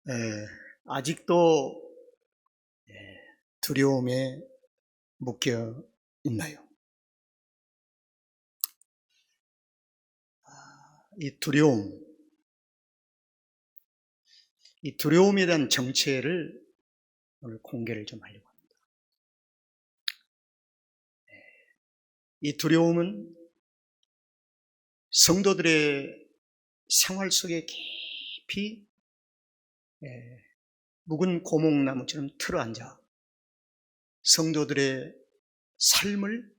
에, 아직도 두려움에 묶여 있나요? 이 두려움에 대한 정체를 오늘 공개를 좀 하려고 합니다. 이 두려움은 성도들의 생활 속에 깊이 묵은 고목나무처럼 틀어앉아 성도들의 삶을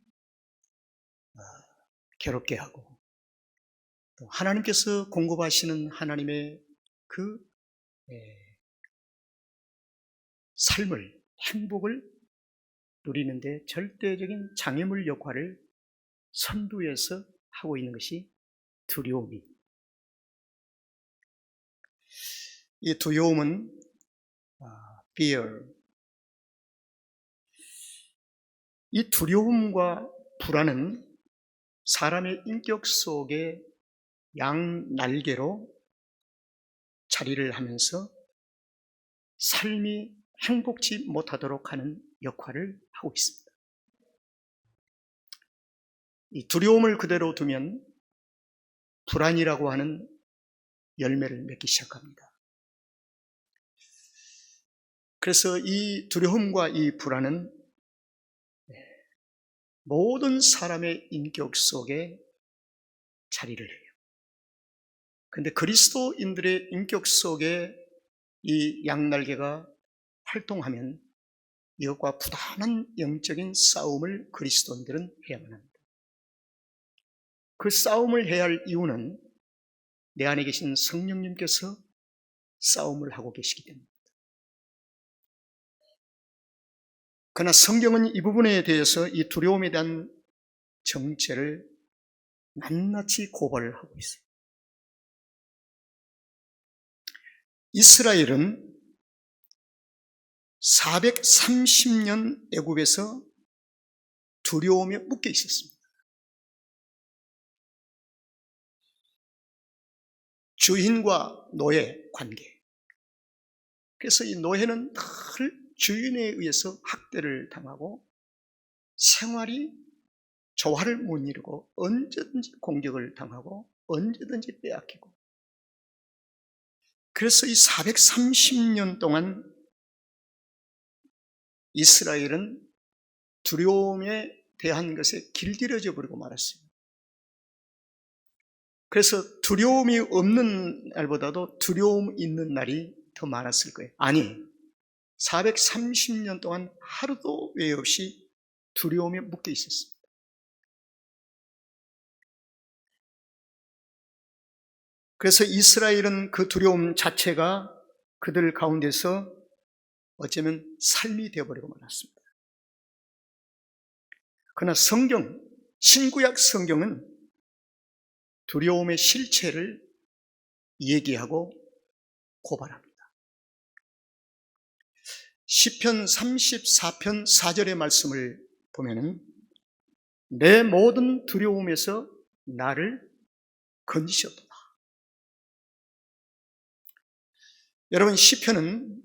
괴롭게 하고 또 하나님께서 공급하시는 하나님의 그 삶을, 행복을 누리는데 절대적인 장애물 역할을 선두에서 하고 있는 것이 두려움입니다. 이 두려움은 fear, 이 두려움과 불안은 사람의 인격 속에 양날개로 자리를 하면서 삶이 행복지 못하도록 하는 역할을 하고 있습니다. 이 두려움을 그대로 두면 불안이라고 하는 열매를 맺기 시작합니다. 그래서 이 두려움과 이 불안은 모든 사람의 인격 속에 자리를 해요. 그런데 그리스도인들의 인격 속에 이 양날개가 활동하면 이것과 부단한 영적인 싸움을 그리스도인들은 해야만 합니다. 그 싸움을 해야 할 이유는 내 안에 계신 성령님께서 싸움을 하고 계시기 때문입니다. 그러나 성경은 이 부분에 대해서 이 두려움에 대한 정체를 낱낱이 고발을 하고 있어요. 이스라엘은 430년 애굽에서 두려움에 묶여 있었습니다. 주인과 노예 관계. 그래서 이 노예는 늘 주인에 의해서 학대를 당하고 생활이 조화를 못 이루고 언제든지 공격을 당하고 언제든지 빼앗기고, 그래서 이 430년 동안 이스라엘은 두려움에 대한 것에 길들여져 버리고 말았습니다. 그래서 두려움이 없는 날보다도 두려움 있는 날이 더 많았을 거예요. 아니, 430년 동안 하루도 외 없이 두려움에 묶여 있었습니다. 그래서 이스라엘은 그 두려움 자체가 그들 가운데서 어쩌면 삶이 되어버리고 말았습니다. 그러나 성경, 신구약 성경은 두려움의 실체를 얘기하고 고발합니다. 시편 34편 4절의 말씀을 보면은 내 모든 두려움에서 나를 건지셨도다. 여러분, 시편은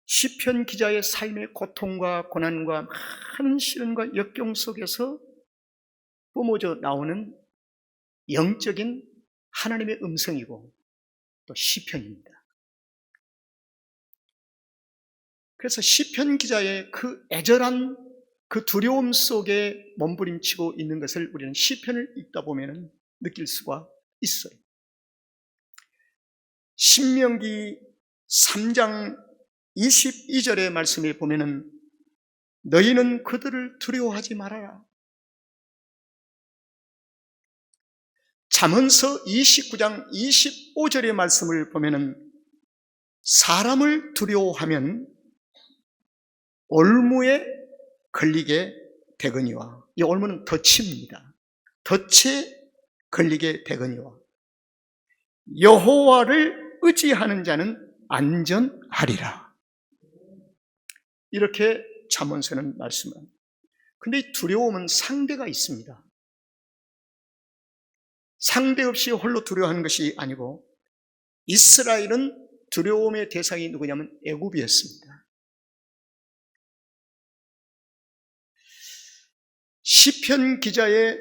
시편 기자의 삶의 고통과 고난과 많은 시련과 역경 속에서 뿜어져 나오는 영적인 하나님의 음성이고 또 시편입니다. 그래서 시편 기자의 그 애절한 그 두려움 속에 몸부림치고 있는 것을 우리는 시편을 읽다 보면 느낄 수가 있어요. 신명기 3장 22절의 말씀에 보면은 너희는 그들을 두려워하지 말아라. 잠언서 29장 25절의 말씀을 보면은 사람을 두려워하면 올무에 걸리게 되거니와, 이 올무는 덫입니다. 덫에 걸리게 되거니와 여호와를 의지하는 자는 안전하리라. 이렇게 잠언서는 말씀합니다. 근데 이 두려움은 상대가 있습니다. 상대 없이 홀로 두려워하는 것이 아니고 이스라엘은 두려움의 대상이 누구냐면 애굽이었습니다. 시편 기자의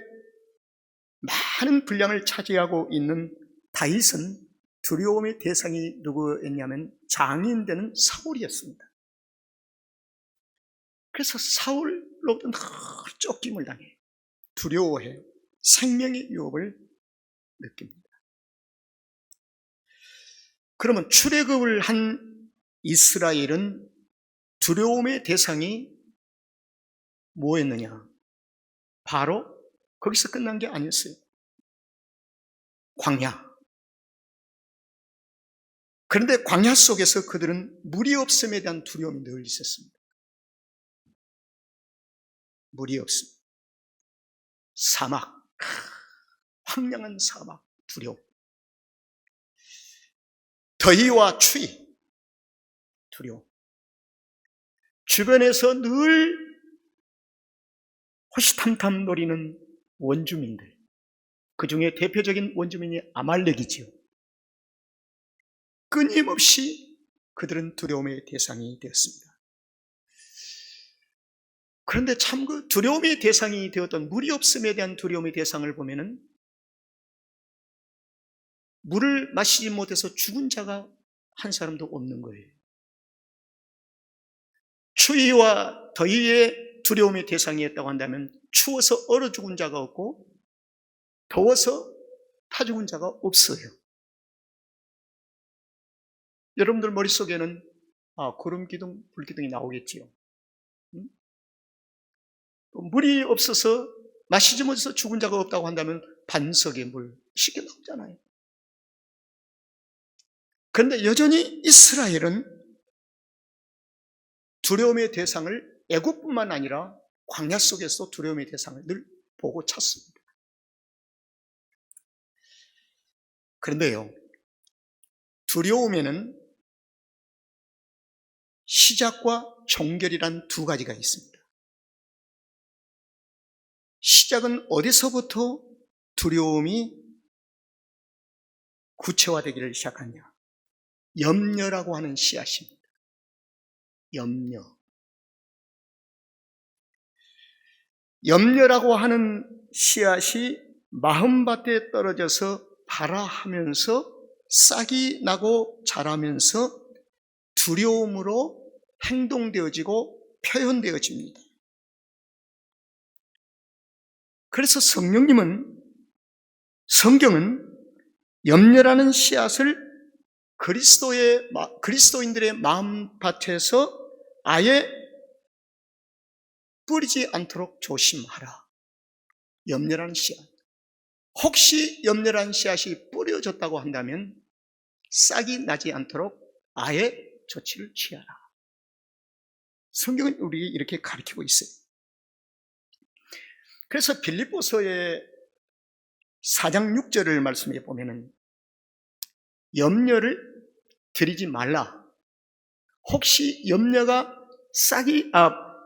많은 분량을 차지하고 있는 다윗은 두려움의 대상이 누구였냐면 장인되는 사울이었습니다. 그래서 사울로부터 늘 쫓김을 당해 두려워해 생명의 유혹을 느낍니다. 그러면 출애굽을 한 이스라엘은 두려움의 대상이 뭐였느냐? 바로 거기서 끝난 게 아니었어요. 광야. 그런데 광야 속에서 그들은 물이 없음에 대한 두려움이 늘 있었습니다. 물이 없음. 사막. 황량한 사막. 두려움. 더위와 추위. 두려움. 주변에서 늘 호시탐탐 노리는 원주민들. 그 중에 대표적인 원주민이 아말렉이지요. 끊임없이 그들은 두려움의 대상이 되었습니다. 그런데 참 그 두려움의 대상이 되었던 물이 없음에 대한 두려움의 대상을 보면은 물을 마시지 못해서 죽은 자가 한 사람도 없는 거예요. 추위와 더위의 두려움의 대상이었다고 한다면 추워서 얼어 죽은 자가 없고 더워서 타 죽은 자가 없어요. 여러분들 머릿속에는 구름 기둥, 불 기둥이 나오겠지요. 물이 없어서 마시지 못해서 죽은 자가 없다고 한다면 반석의 물 쉽게 나오잖아요. 그런데 여전히 이스라엘은 두려움의 대상을 애굽뿐만 아니라 광야 속에서 두려움의 대상을 늘 보고 찾습니다. 그런데요, 두려움에는 시작과 종결이란 두 가지가 있습니다. 시작은 어디서부터 두려움이 구체화되기를 시작하냐? 염려라고 하는 씨앗입니다. 염려. 염려라고 하는 씨앗이 마음밭에 떨어져서 발아하면서 싹이 나고 자라면서 두려움으로 행동되어지고 표현되어집니다. 그래서 성경은 염려라는 씨앗을 그리스도인들의 마음밭에서 아예 뿌리지 않도록 조심하라. 염려라는 씨앗. 혹시 염려라는 씨앗이 뿌려졌다고 한다면 싹이 나지 않도록 아예 조치를 취하라. 성경은 우리 이렇게 가르치고 있어요. 그래서 빌립보서의 4장 6절을 말씀해 보면은 염려를 드리지 말라. 혹시 염려가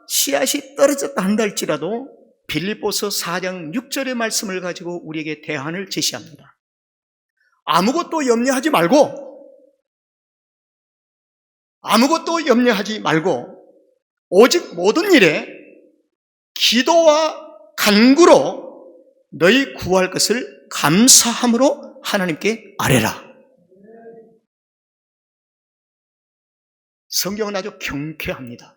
씨앗이 떨어졌다 한다 할지라도 빌립보서 4장 6절의 말씀을 가지고 우리에게 대안을 제시합니다. 아무것도 염려하지 말고 오직 모든 일에 기도와 간구로 너희 구할 것을 감사함으로 하나님께 아뢰라. 성경은 아주 경쾌합니다.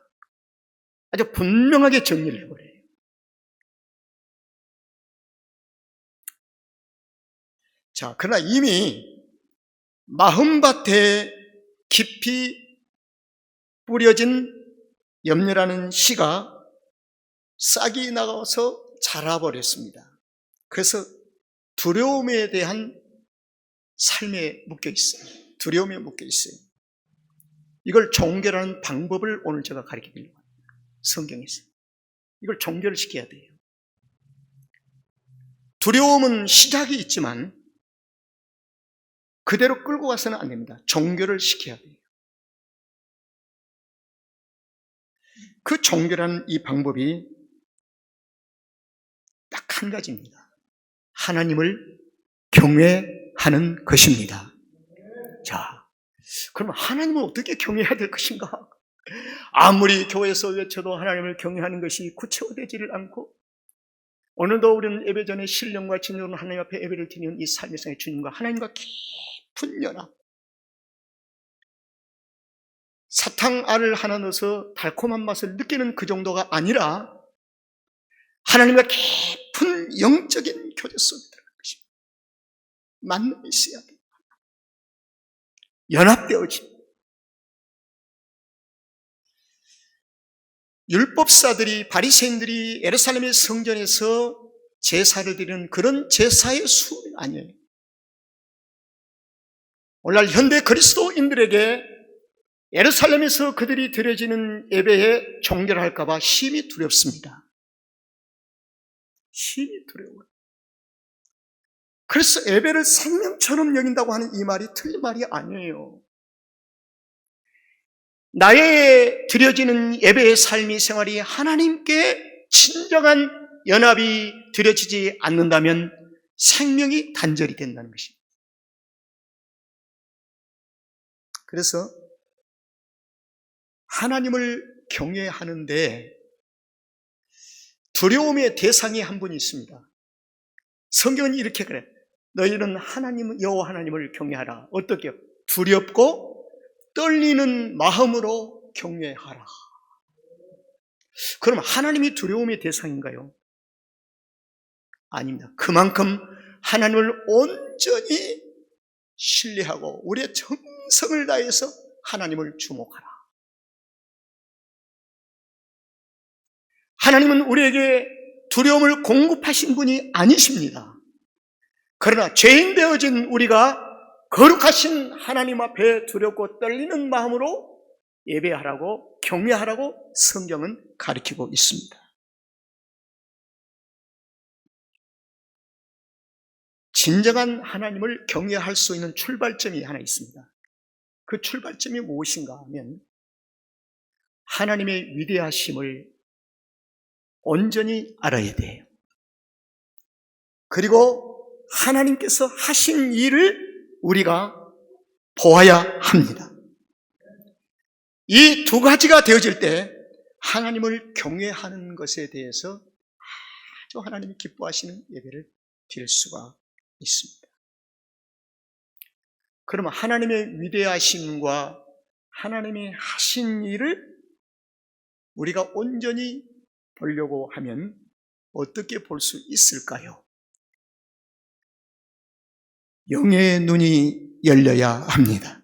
아주 분명하게 정리를 해버려요. 자, 그러나 이미 마음밭에 깊이 뿌려진 염려라는 씨가 싹이 나가서 자라버렸습니다. 그래서 두려움에 대한 삶에 묶여 있어요. 두려움에 묶여 있어요. 이걸 종결하는 방법을 오늘 제가 가르쳐 드리려고 합니다. 성경에서. 이걸 종결을 시켜야 돼요. 두려움은 시작이 있지만 그대로 끌고 가서는 안 됩니다. 종결을 시켜야 돼요. 그 종결하는 이 방법이 딱 한 가지입니다. 하나님을 경외하는 것입니다. 자, 그러면 하나님을 어떻게 경외해야 될 것인가? 아무리 교회에서 외쳐도 하나님을 경외하는 것이 구체화되지를 않고, 오늘도 우리는 예배 전에 신령과 진정으로 하나님 앞에 예배를 드리는 이 삶의 상의 주님과 하나님과 깊은 연합, 사탕알을 하나 넣어서 달콤한 맛을 느끼는 그 정도가 아니라 하나님과 깊은 영적인 교제 속에 들어가는 것입니다. 만남이 있어야 돼요. 연합되어집니다. 율법사들이, 바리새인들이 예루살렘의 성전에서 제사를 드리는 그런 제사의 수준이 아니에요. 오늘날 현대 그리스도인들에게 예루살렘에서 그들이 드려지는 예배에 종결할까 봐 심히 두렵습니다. 심히 두려워요. 그래서 예배를 생명처럼 여긴다고 하는 이 말이 틀린 말이 아니에요. 나의 드려지는 예배의 삶이 생활이 하나님께 진정한 연합이 드려지지 않는다면 생명이 단절이 된다는 것입니다. 그래서 하나님을 경외하는데 두려움의 대상이 한 분이 있습니다. 성경은 이렇게 그래. 너희는 하나님, 여호와 하나님을 경외하라. 어떻게? 두렵고 떨리는 마음으로 경외하라. 그럼 하나님이 두려움의 대상인가요? 아닙니다. 그만큼 하나님을 온전히 신뢰하고 우리의 정성을 다해서 하나님을 주목하라. 하나님은 우리에게 두려움을 공급하신 분이 아니십니다. 그러나 죄인 되어진 우리가 거룩하신 하나님 앞에 두렵고 떨리는 마음으로 예배하라고, 경외하라고 성경은 가르치고 있습니다. 진정한 하나님을 경외할 수 있는 출발점이 하나 있습니다. 그 출발점이 무엇인가 하면 하나님의 위대하심을 온전히 알아야 돼요. 그리고 하나님께서 하신 일을 우리가 보아야 합니다. 이 두 가지가 되어질 때 하나님을 경외하는 것에 대해서 아주 하나님이 기뻐하시는 예배를 드릴 수가 있습니다. 그러면 하나님의 위대하심과 하나님이 하신 일을 우리가 온전히 보려고 하면 어떻게 볼 수 있을까요? 영의 눈이 열려야 합니다.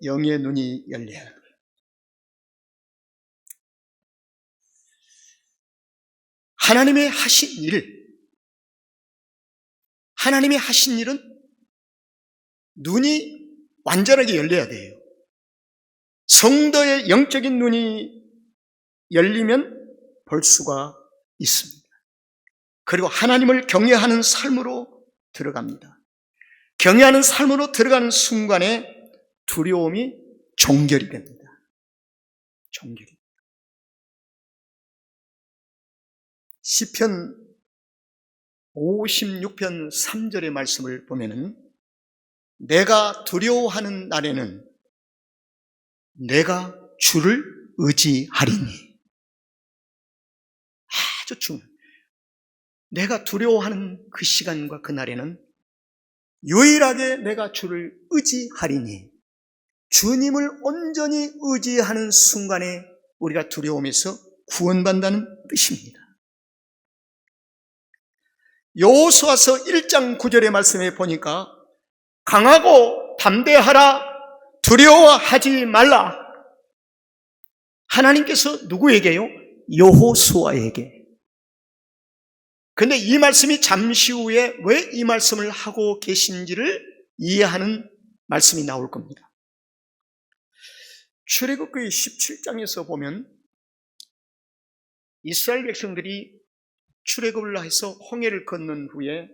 영의 눈이 열려야 합니다. 하나님의 하신 일은 눈이 완전하게 열려야 돼요. 성도의 영적인 눈이 열리면 볼 수가 있습니다. 그리고 하나님을 경외하는 삶으로 들어갑니다. 경외하는 삶으로 들어가는 순간에 두려움이 종결이 됩니다. 종결이. 시편 56편 3절의 말씀을 보면은 내가 두려워하는 날에는 내가 주를 의지하리니. 아주 중요해요. 내가 두려워하는 그 시간과 그날에는 유일하게 내가 주를 의지하리니. 주님을 온전히 의지하는 순간에 우리가 두려움에서 구원받는다는 뜻입니다. 여호수아서 1장 9절의 말씀에 보니까 강하고 담대하라, 두려워하지 말라. 하나님께서 누구에게요? 여호수아에게. 근데 이 말씀이 잠시 후에 왜 이 말씀을 하고 계신지를 이해하는 말씀이 나올 겁니다. 출애굽기 17장에서 보면 이스라엘 백성들이 출애굽을 해서 홍해를 건넌 후에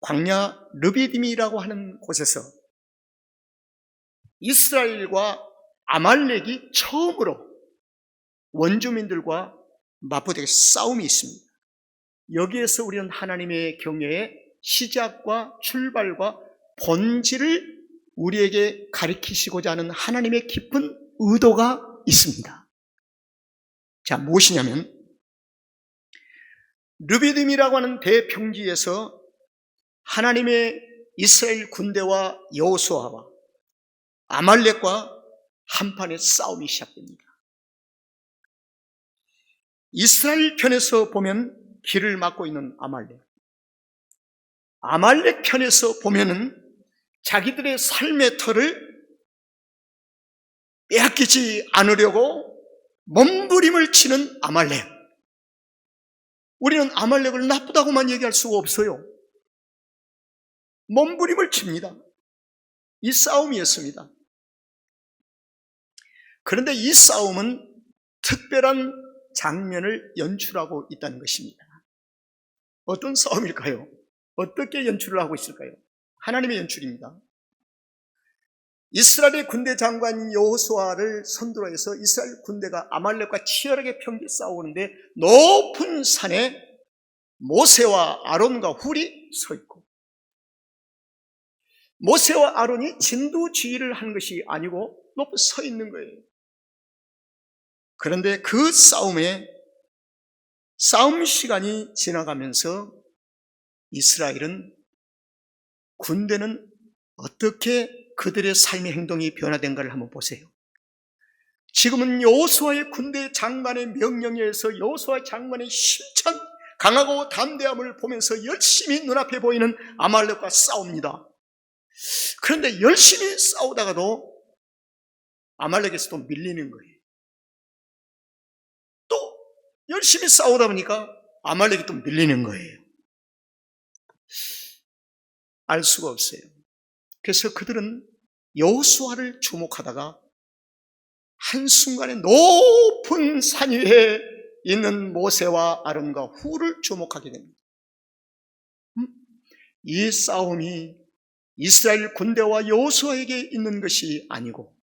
광야 르비딤이라고 하는 곳에서 이스라엘과 아말렉이 처음으로 원주민들과 맞붙게 싸움이 있습니다. 여기에서 우리는 하나님의 경외의 시작과 출발과 본질을 우리에게 가르치시고자 하는 하나님의 깊은 의도가 있습니다. 자, 무엇이냐면 르비딤이라고 하는 대평지에서 하나님의 이스라엘 군대와 여호수아와 아말렉과 한판의 싸움이 시작됩니다. 이스라엘 편에서 보면 길을 막고 있는 아말렉 편에서 보면은 자기들의 삶의 터를 빼앗기지 않으려고 몸부림을 치는 아말렉. 우리는 아말렉을 나쁘다고만 얘기할 수가 없어요. 몸부림을 칩니다. 이 싸움이었습니다. 그런데 이 싸움은 특별한 장면을 연출하고 있다는 것입니다. 어떤 싸움일까요? 어떻게 연출을 하고 있을까요? 하나님의 연출입니다. 이스라엘의 군대 장관 여호수아를 선두로 해서 이스라엘 군대가 아말렉과 치열하게 평지 싸우는데 높은 산에 모세와 아론과 훌이 서 있고, 모세와 아론이 진두지휘를 하는 것이 아니고 높이 서 있는 거예요. 그런데 그 싸움 시간이 지나가면서 이스라엘은, 군대는 어떻게 그들의 삶의 행동이 변화된가를 한번 보세요. 지금은 여호수아의 군대 장관의 명령에 의해서 여호수아 장관의 힘찬 강하고 담대함을 보면서 열심히 눈앞에 보이는 아말렉과 싸웁니다. 그런데 열심히 싸우다가도 아말렉에서 또 밀리는 거예요. 또 열심히 싸우다 보니까 아말렉이 또 밀리는 거예요. 알 수가 없어요. 그래서 그들은 여호수아를 주목하다가 한순간에 높은 산 위에 있는 모세와 아론과 훌을 주목하게 됩니다. 이 싸움이 이스라엘 군대와 여호수아에게 있는 것이 아니고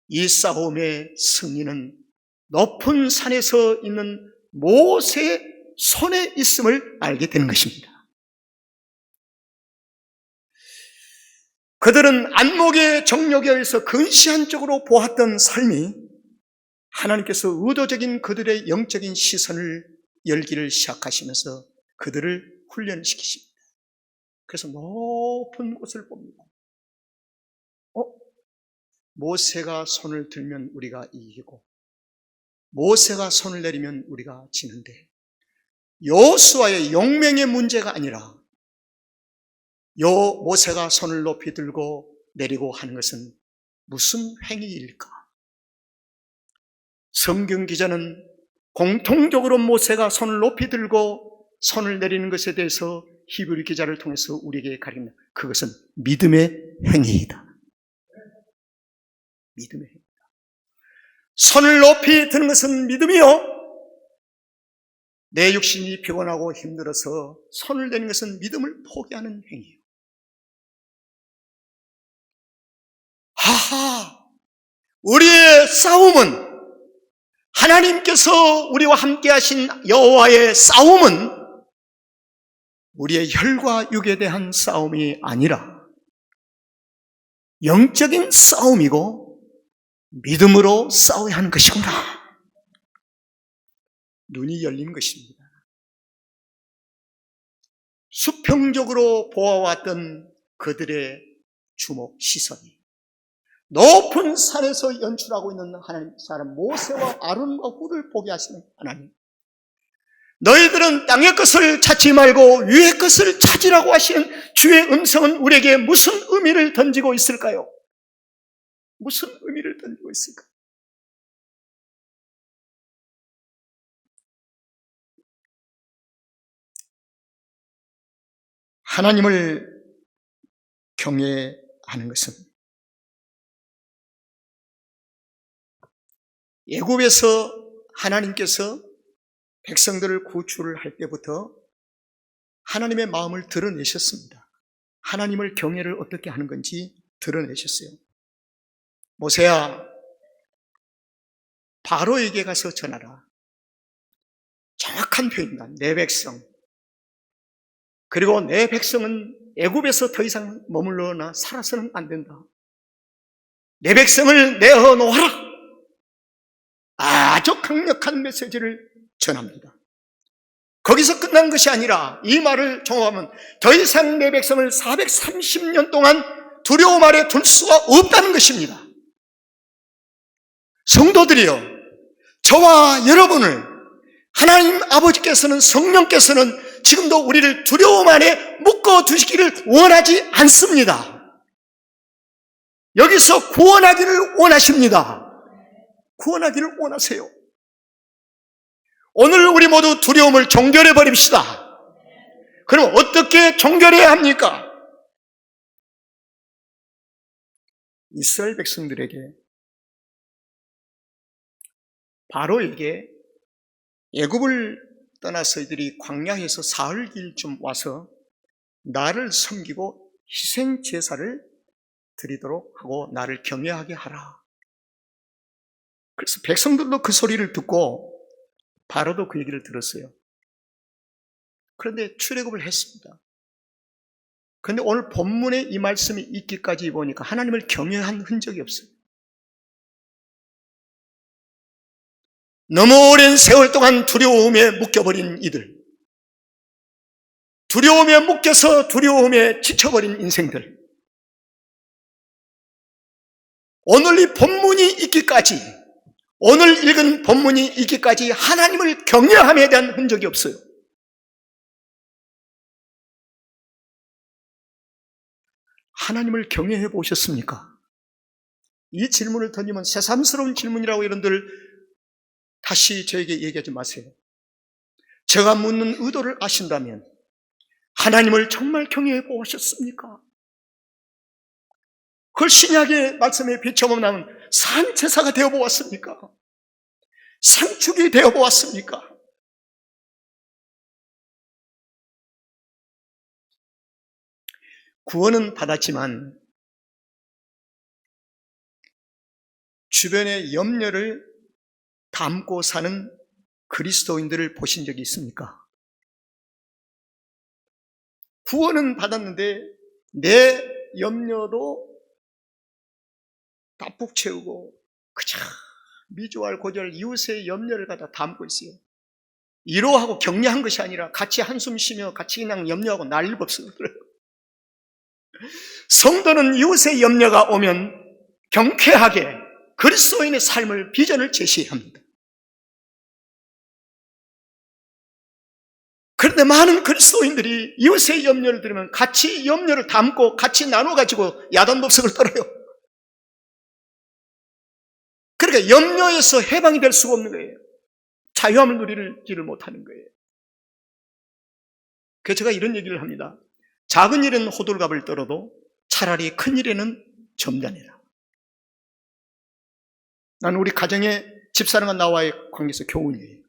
이 싸움의 승리는 높은 산에서 있는 모세의 손에 있음을 알게 되는 것입니다. 그들은 안목의 정력에 의해서 근시안적으로 보았던 삶이 하나님께서 의도적인 그들의 영적인 시선을 열기를 시작하시면서 그들을 훈련시키십니다. 그래서 높은 곳을 봅니다. 모세가 손을 들면 우리가 이기고 모세가 손을 내리면 우리가 지는데, 여호수아의 용맹의 문제가 아니라 모세가 손을 높이 들고 내리고 하는 것은 무슨 행위일까? 성경 기자는 공통적으로 모세가 손을 높이 들고 손을 내리는 것에 대해서 히브리 기자를 통해서 우리에게 가르칩니다. 그것은 믿음의 행위이다. 믿음의 행위다. 손을 높이 드는 것은 믿음이요, 내 육신이 피곤하고 힘들어서 손을 내는 것은 믿음을 포기하는 행위예요. 하하, 우리의 싸움은, 하나님께서 우리와 함께 하신 여호와의 싸움은 우리의 혈과 육에 대한 싸움이 아니라 영적인 싸움이고 믿음으로 싸워야 하는 것이구나. 눈이 열린 것입니다. 수평적으로 보아왔던 그들의 주목 시선이 높은 산에서 연출하고 있는 하나님 사람 모세와 아론과 훌을 보게 하시는 하나님, 너희들은 땅의 것을 찾지 말고 위의 것을 찾으라고 하시는 주의 음성은 우리에게 무슨 의미를 던지고 있을까요? 무슨 의미를 던지고 있을까? 하나님을 경외하는 것은 애굽에서 하나님께서 백성들을 구출을 할 때부터 하나님의 마음을 드러내셨습니다. 하나님을 경외를 어떻게 하는 건지 드러내셨어요. 모세야, 바로에게 가서 전하라. 정확한 표현입니다. 내 백성, 그리고 내 백성은 애굽에서 더 이상 머물러나 살아서는 안 된다. 내 백성을 내어 놓아라. 아주 강력한 메시지를 전합니다. 거기서 끝난 것이 아니라 이 말을 종합하면 더 이상 내 백성을 430년 동안 두려움 아래 둘 수가 없다는 것입니다. 성도들이여, 저와 여러분을 하나님 아버지께서는, 성령께서는 지금도 우리를 두려움 안에 묶어두시기를 원하지 않습니다. 여기서 구원하기를 원하십니다. 구원하기를 원하세요. 오늘 우리 모두 두려움을 정결해 버립시다. 그럼 어떻게 정결해야 합니까? 이스라엘 백성들에게, 바로에게 애굽을 떠나서 이들이 광야에서 사흘길쯤 와서 나를 섬기고 희생 제사를 드리도록 하고 나를 경외하게 하라. 그래서 백성들도 그 소리를 듣고 바로도 그 얘기를 들었어요. 그런데 출애굽을 했습니다. 그런데 오늘 본문에 이 말씀이 있기까지 보니까 하나님을 경외한 흔적이 없어요. 너무 오랜 세월 동안 두려움에 묶여버린 이들, 두려움에 묶여서 두려움에 지쳐버린 인생들, 오늘 이 본문이 있기까지, 오늘 읽은 본문이 있기까지 하나님을 경외함에 대한 흔적이 없어요. 하나님을 경외해 보셨습니까? 이 질문을 던지면 새삼스러운 질문이라고 여러분들 다시 저에게 얘기하지 마세요. 제가 묻는 의도를 아신다면 하나님을 정말 경외해 보셨습니까? 그걸 신약의 말씀에 비춰보면 산제사가 되어보았습니까? 상축이 되어보았습니까? 구원은 받았지만 주변의 염려를 담고 사는 그리스도인들을 보신 적이 있습니까? 구원은 받았는데 내 염려도 다푹 채우고 그저 미주알 고절 이웃의 염려를 갖다 담고 있어요. 위로하고 격려한 것이 아니라 같이 한숨 쉬며 같이 그냥 염려하고 난리 법석을. 성도는 이웃의 염려가 오면 경쾌하게 그리스도인의 삶을, 비전을 제시해야 합니다. 그런데 많은 그리스도인들이 이웃의 염려를 들으면 같이 염려를 담고 같이 나눠가지고 야단법석을 떨어요. 그러니까 염려에서 해방이 될 수가 없는 거예요. 자유함을 누리지를 못하는 거예요. 그래서 제가 이런 얘기를 합니다. 작은 일은 호들갑을 떨어도 차라리 큰 일에는 점잖으라. 나는 우리 가정의 집사람과 나와의 관계에서 교훈이에요.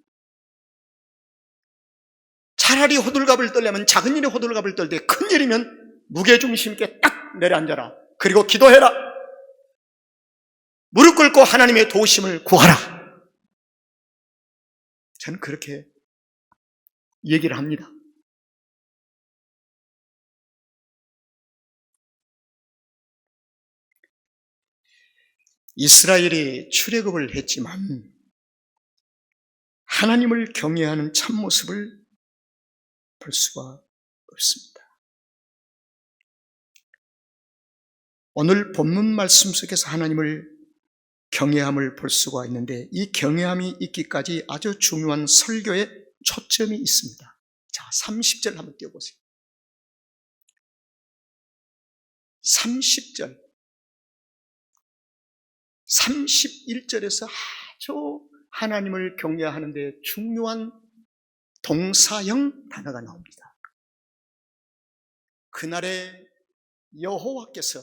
차라리 호들갑을 떨려면 작은 일에 호들갑을 떨되 큰 일이면 무게중심 있게 딱 내려앉아라. 그리고 기도해라. 무릎 꿇고 하나님의 도우심을 구하라. 저는 그렇게 얘기를 합니다. 이스라엘이 출애굽을 했지만 하나님을 경외하는 참모습을 볼 수가 없습니다. 오늘 본문 말씀 속에서 하나님을 경외함을 볼 수가 있는데 이 경외함이 있기까지 아주 중요한 설교의 초점이 있습니다. 자, 30절 한번 띄워보세요. 30절, 31절에서 아주 하나님을 경외하는데 중요한 동사형 단어가 나옵니다. 그날에 여호와께서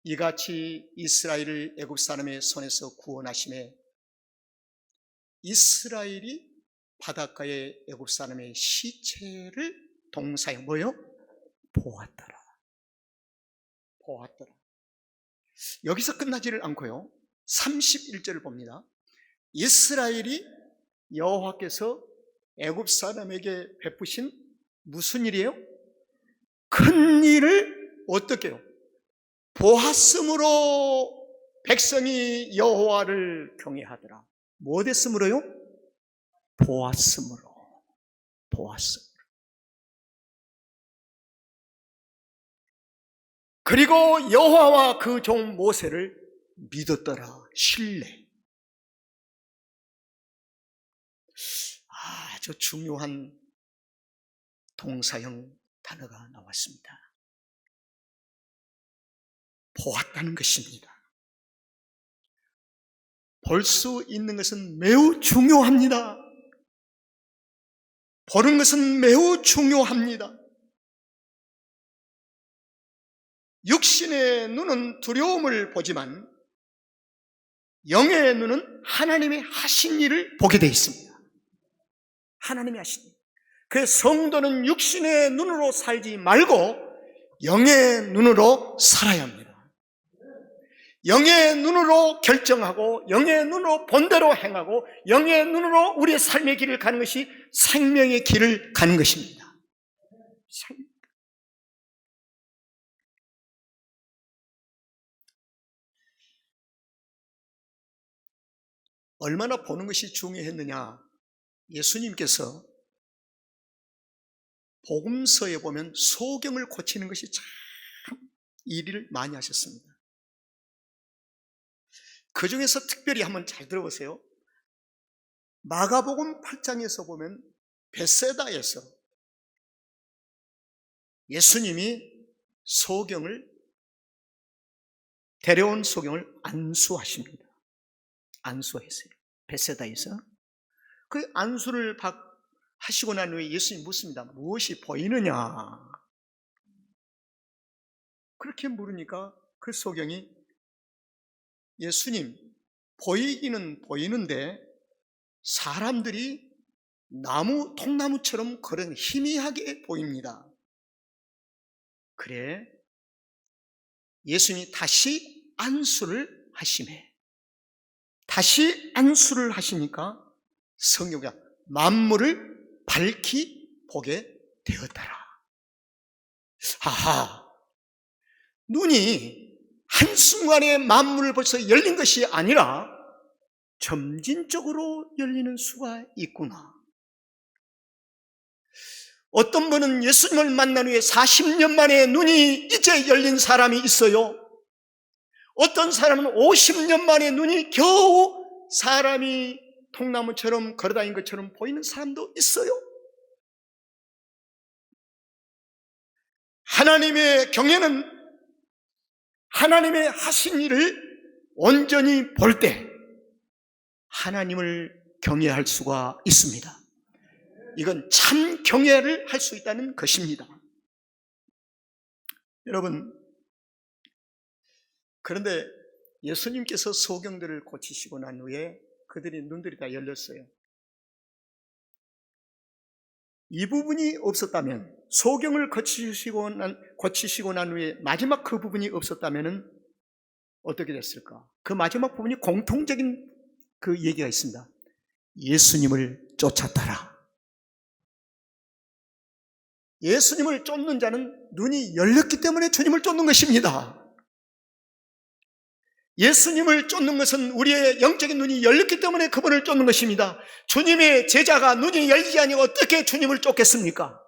이같이 이스라엘을 애굽 사람의 손에서 구원하심에 이스라엘이 바닷가의 애굽 사람의 시체를 동사형 뭐요? 보았더라. 보았더라. 여기서 끝나지를 않고요. 31절을 봅니다. 이스라엘이 여호와께서 애굽 사람에게 베푸신 무슨 일이에요? 큰 일을 어떻게 해요? 보았으므로 백성이 여호와를 경외하더라. 뭐 됐으므로요? 보았으므로. 그리고 여호와와 그 종 모세를 믿었더라. 신뢰. 아주 중요한 동사형 단어가 나왔습니다. 보았다는 것입니다. 볼 수 있는 것은 매우 중요합니다. 보는 것은 매우 중요합니다. 육신의 눈은 두려움을 보지만 영의 눈은 하나님의 하신 일을 보게 되어 있습니다. 하나님의 하신 일. 그래서 성도는 육신의 눈으로 살지 말고 영의 눈으로 살아야 합니다. 영의 눈으로 결정하고 영의 눈으로 본대로 행하고 영의 눈으로 우리의 삶의 길을 가는 것이 생명의 길을 가는 것입니다. 얼마나 보는 것이 중요했느냐. 예수님께서 복음서에 보면 소경을 고치는 것이 참 일을 많이 하셨습니다. 그 중에서 특별히 한번 잘 들어보세요. 마가복음 8장에서 보면 벳세다에서 예수님이 데려온 소경을 안수하십니다. 안수했어요. 벳세다에서. 그 안수를 하시고 난 후에 예수님이 묻습니다. 무엇이 보이느냐? 그렇게 물으니까 그 소경이 예수님, 보이기는 보이는데 사람들이 통나무처럼 그런 희미하게 보입니다. 그래, 예수님이 다시 안수를 하시매. 다시 안수를 하시니까 성경이 만물을 밝히 보게 되었더라. 아하, 눈이 한순간에 만물을 벌써 열린 것이 아니라 점진적으로 열리는 수가 있구나. 어떤 분은 예수님을 만난 후에 40년 만에 눈이 이제 열린 사람이 있어요. 어떤 사람은 50년 만에 눈이 겨우 사람이 통나무처럼 걸어다닌 것처럼 보이는 사람도 있어요. 하나님의 경외는 하나님의 하신 일을 온전히 볼 때 하나님을 경외할 수가 있습니다. 이건 참 경외를 할 수 있다는 것입니다. 여러분, 그런데 예수님께서 소경들을 고치시고 난 후에 그들의 눈들이 다 열렸어요. 이 부분이 없었다면, 소경을 고치시고 난 후에 마지막 그 부분이 없었다면 어떻게 됐을까? 그 마지막 부분이 공통적인 그 얘기가 있습니다. 예수님을 쫓았더라. 예수님을 쫓는 자는 눈이 열렸기 때문에 주님을 쫓는 것입니다. 예수님을 쫓는 것은 우리의 영적인 눈이 열렸기 때문에 그분을 쫓는 것입니다. 주님의 제자가 눈이 열리지 아니고 어떻게 주님을 쫓겠습니까?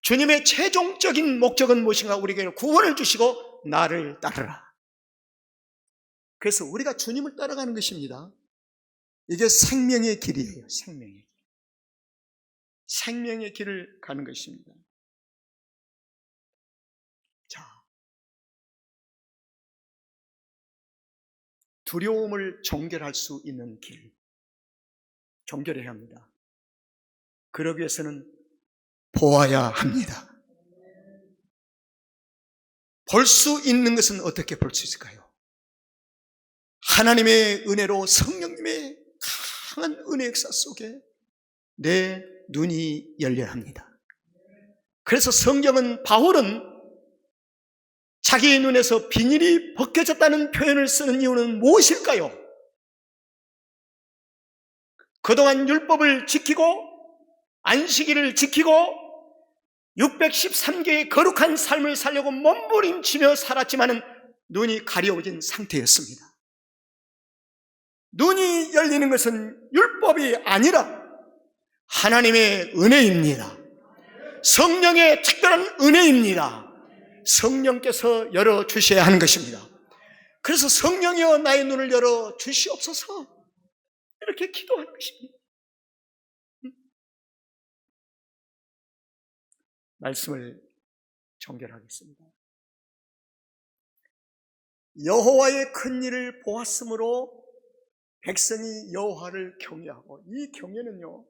주님의 최종적인 목적은 무엇인가? 우리에게 구원을 주시고 나를 따르라. 그래서 우리가 주님을 따라가는 것입니다. 이게 생명의 길이에요. 생명의 길. 생명의 길을 가는 것입니다. 자, 두려움을 정결할 수 있는 길, 정결해야 합니다. 그러기 위해서는 보아야 합니다. 볼 수 있는 것은 어떻게 볼 수 있을까요? 하나님의 은혜로 성령님의 강한 은혜 역사 속에 내 눈이 열려야 합니다. 그래서 바울은 자기의 눈에서 비닐이 벗겨졌다는 표현을 쓰는 이유는 무엇일까요? 그동안 율법을 지키고 안식일을 지키고 613개의 거룩한 삶을 살려고 몸부림치며 살았지만은 눈이 가려워진 상태였습니다. 눈이 열리는 것은 율법이 아니라 하나님의 은혜입니다. 성령의 특별한 은혜입니다. 성령께서 열어주셔야 하는 것입니다. 그래서 성령이여 나의 눈을 열어 주시옵소서 이렇게 기도하는 것입니다. 말씀을 종결하겠습니다. 여호와의 큰 일을 보았으므로 백성이 여호와를 경외하고, 이 경외는요,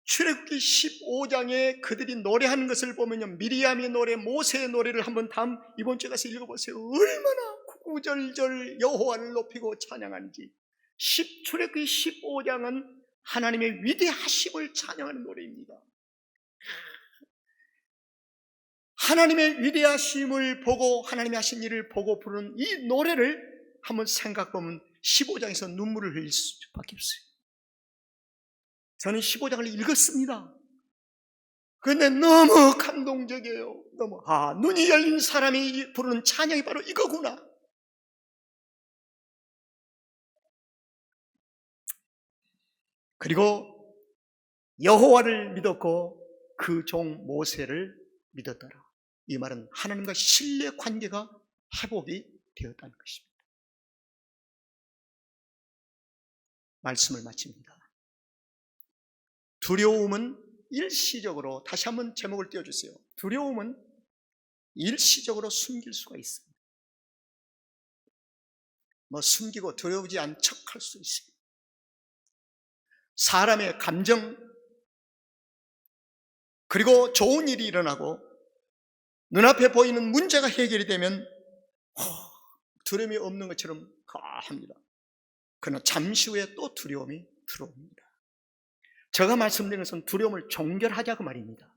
출애굽기 15장에 그들이 노래하는 것을 보면요, 미리암의 노래, 모세의 노래를 한번 이번 주에 가서 읽어보세요. 얼마나 구구절절 여호와를 높이고 찬양하는지. 출애굽기 15장은 하나님의 위대하심을 찬양하는 노래입니다. 하나님의 위대하심을 보고 하나님이 하신 일을 보고 부르는 이 노래를 한번 생각해보면 15장에서 눈물을 흘릴 수밖에 없어요. 저는 15장을 읽었습니다. 그런데 너무 감동적이에요. 눈이 열린 사람이 부르는 찬양이 바로 이거구나. 그리고 여호와를 믿었고 그 종 모세를 믿었더라. 이 말은 하나님과 신뢰 관계가 회복이 되었다는 것입니다. 말씀을 마칩니다. 두려움은 일시적으로, 다시 한번 제목을 띄워주세요. 두려움은 일시적으로 숨길 수가 있습니다. 숨기고 두려우지 않은 척할 수 있습니다. 사람의 감정, 그리고 좋은 일이 일어나고 눈앞에 보이는 문제가 해결이 되면 두려움이 없는 것처럼 합니다. 그러나 잠시 후에 또 두려움이 들어옵니다. 제가 말씀드린 것은 두려움을 종결하자 그 말입니다.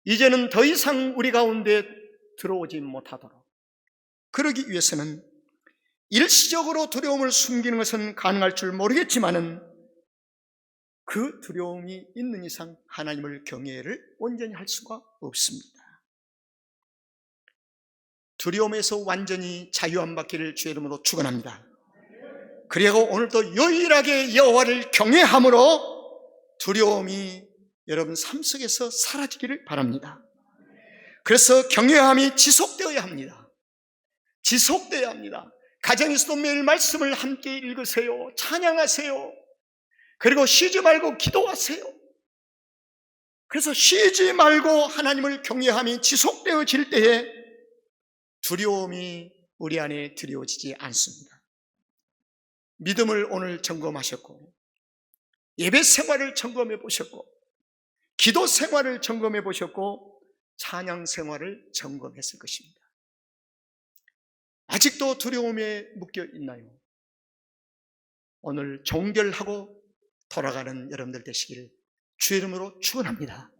이제는 더 이상 우리 가운데 들어오지 못하도록, 그러기 위해서는 일시적으로 두려움을 숨기는 것은 가능할 줄 모르겠지만은 그 두려움이 있는 이상 하나님을 경외를 온전히 할 수가 없습니다. 두려움에서 완전히 자유함 받기를 주의 이름으로 축원합니다. 그리고 오늘도 유일하게 여호와를 경외함으로 두려움이 여러분 삶 속에서 사라지기를 바랍니다. 그래서 경외함이 지속되어야 합니다. 지속되어야 합니다. 가정에서도 매일 말씀을 함께 읽으세요. 찬양하세요. 그리고 쉬지 말고 기도하세요. 그래서 쉬지 말고 하나님을 경외함이 지속되어질 때에 두려움이 우리 안에 들여오지 않습니다. 믿음을 오늘 점검하셨고, 예배 생활을 점검해 보셨고, 기도 생활을 점검해 보셨고, 찬양 생활을 점검했을 것입니다. 아직도 두려움에 묶여 있나요? 오늘 종결하고 돌아가는 여러분들 되시기를 주의 이름으로 축원합니다.